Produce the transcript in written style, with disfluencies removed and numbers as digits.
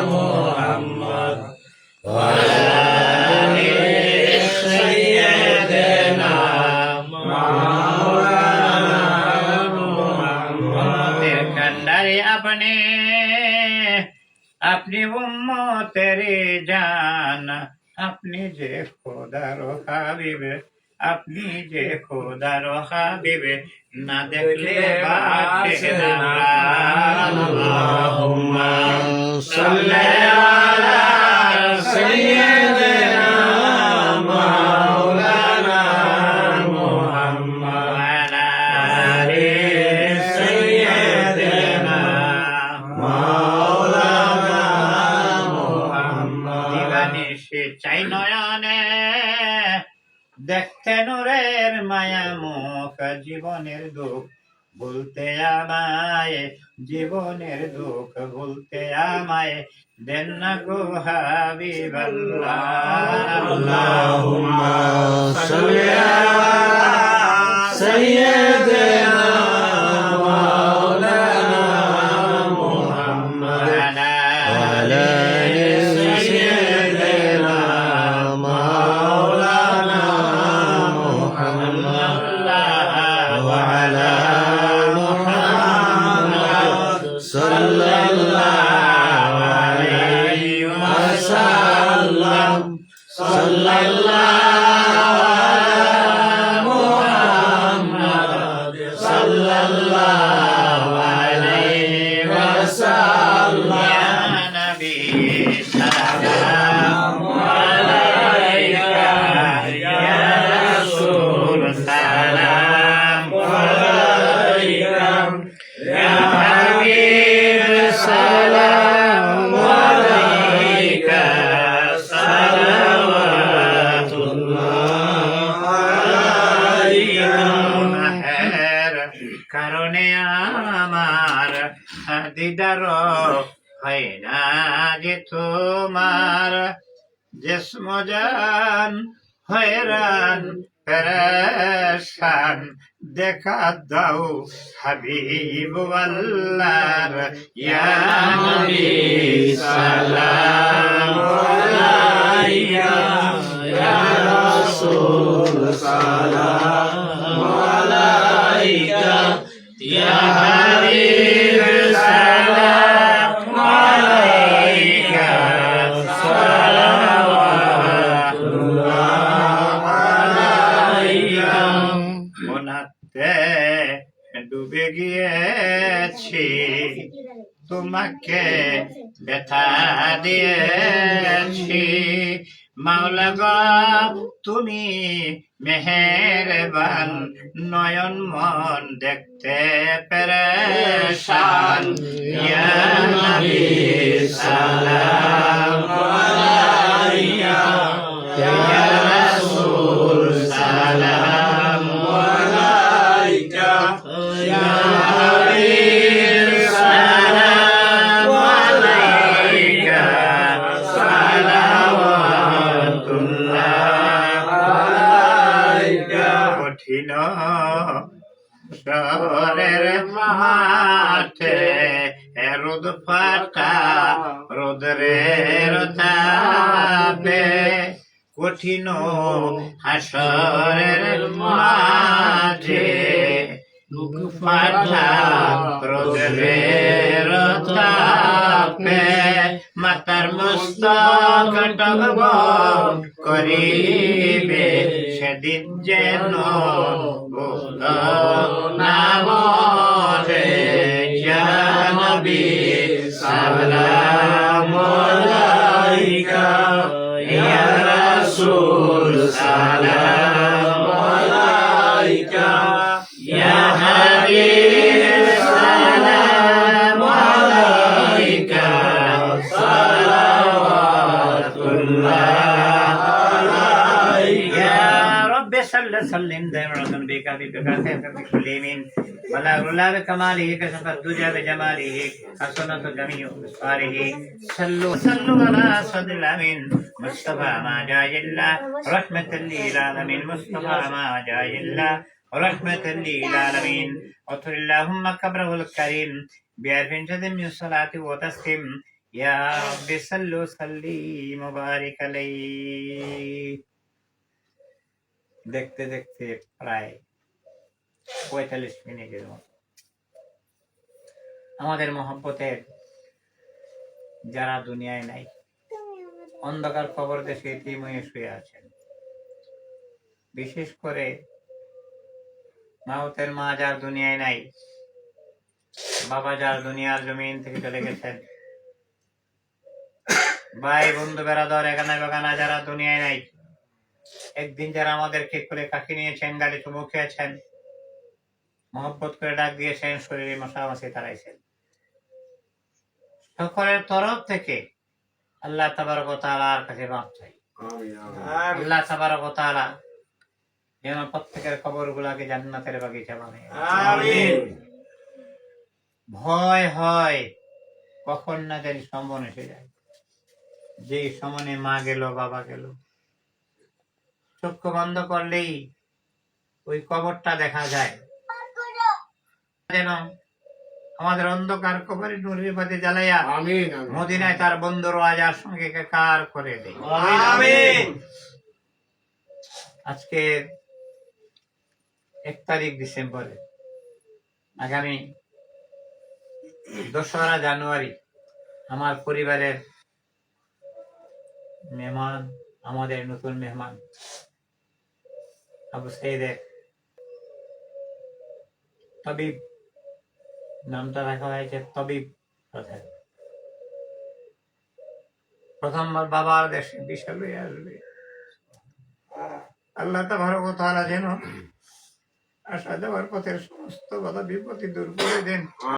محمد وعلى آل سيدنا مولانا محمد कन्नरी अपनी उम्मतेर जान अपनी जे खुदार हाबिब अपनी जे खुदार हाबिब ना देखले बाटे ना اللهم صل على سيدنا مولانا محمد وعلى آل سيدنا مولانا محمد দিবানিশি চাই নয়নে দেখতে নূরের মায়া মুখ জীবনের দুঃখ ভুলতে আমায় জীবনের দুঃখ ভুলতে আমায় দেন না গো হাবিবাল্লাহ اللهم صل على سيدنا مولانا محمد وعلى آل سيدنا مولانا محمد وعلى محمد صلى الله عليه وسلم صلى الله على محمد صلى الله عليه وسلم يا نبي سلام عليك يا رسول سلام عليك يا حبيب سلام عليك صلوات الله عليك মাহের কারণে আমার দিদার হয় না যে তোমার জিস্ম জান হয়রান পেরেশান দেখা দাও হাবিব আল্লাহর ইয়া নবী সালাম আলাইকা يا رسول سلام عليك يا حبيب سلام عليك صلوات الله عليك মনাতে ডুবে গিয়েছি তোমাকে ব্যথা দিয়েছি মাওলা গো তুমি মেহেরবান নয়ন মন দেখতে পেরেশান ইয়া নবী সালাম আলাইকা ইয়া রাসূল সালাম আলাইকা ইয়া হাবিব সালাম আলাইকা সালাওয়াতুল্লাহ আলাইকা কঠিন শহরের মাঠে রোদ ফাটা রোদরের তাপে কঠিন হাসরের মাঝে ফাটা রোদরের তাপে মাতার মস্তক টগব করিবে সেদিন যেন নাম রে ইয়া নবী সালাম আলাইকা ইয়া রাসূল সালাম আলাইকা ইয়া হাবিব সালাম আলাইকা সালাওয়াতুল্লাহ আলাইকা ইয়া রব্বি সাল্লি সাল্লিম দাইমান বিকা বিকা كل يمين ولا غلا بكماله كشف الدجى بجماله حسنة جميع أبصاره صلوا على صدر الأمين مصطفى ما جاء الله رحمة للعالمين مصطفى ما جاء الله رحمة للعالمين اغفر اللهم قبره الكريم بألف جد من الصلاة وتسليم يا رب صل وسلم وبارك عليه দেখতে দেখতে প্রায় ৪৫ মিনিটের মতো আমাদের মহব্বতের যারা দুনিয়ায় নাই, অন্ধকার কবর দেশে এতিম হয়ে শুয়ে আছেন, বিশেষ করে মাউতের মা যার দুনিয়ায় নাই, বাবা যার দুনিয়ার জমিন থেকে চলে গেছেন, ভাই বন্ধু বেড়াদর এখানে বেগানা যারা দুনিয়ায় নাই, একদিন যারা আমাদেরকে কোলে কাকি নিয়েছেন, গাড়ি চুমু খেয়েছেন, মহব্বত করে ডাক দিয়েছেন, শরীরে মশামাছি তাড়াইছেন, সকলের তরফ থেকে আল্লাহ তাবারক ওয়া তাআলার কাছে মাফ চাই। আল্লাহ তাবারক ওয়া তাআলা যেন প্রত্যেকের কবরগুলোকে জান্নাতের বাগিচা বানায়। আমিন। ভয় হয় কখন না জানি সম্মন এসে যায়, যেই সমনে মা গেল বাবা গেল, চক্ষু বন্ধ করলেই ওই কবরটা দেখা যায়, যেন আমাদের অন্ধকার কবরে নূরের বাতি জ্বালাইয়া আমিন। মদিনায় তার বন্ধুর আজার সঙ্গে একাকার করে দেয়। আমিন। আজকে 1 তারিখ ডিসেম্বরে, আগামী 2রা জানুয়ারি আমার পরিবারের মেহমান, আমাদের নতুন মেহমান আবু সাইদের তবিব, নামটা রাখা হয়েছে তবিব প্রধান। প্রথমবার বাবার দেশে বিশাল হয়ে আসবে। আল্লাহ তাবারক ওয়া তাআলা যেন আসা যাওয়ার পথের সমস্ত বাধা বিপত্তি দূর করে দেন।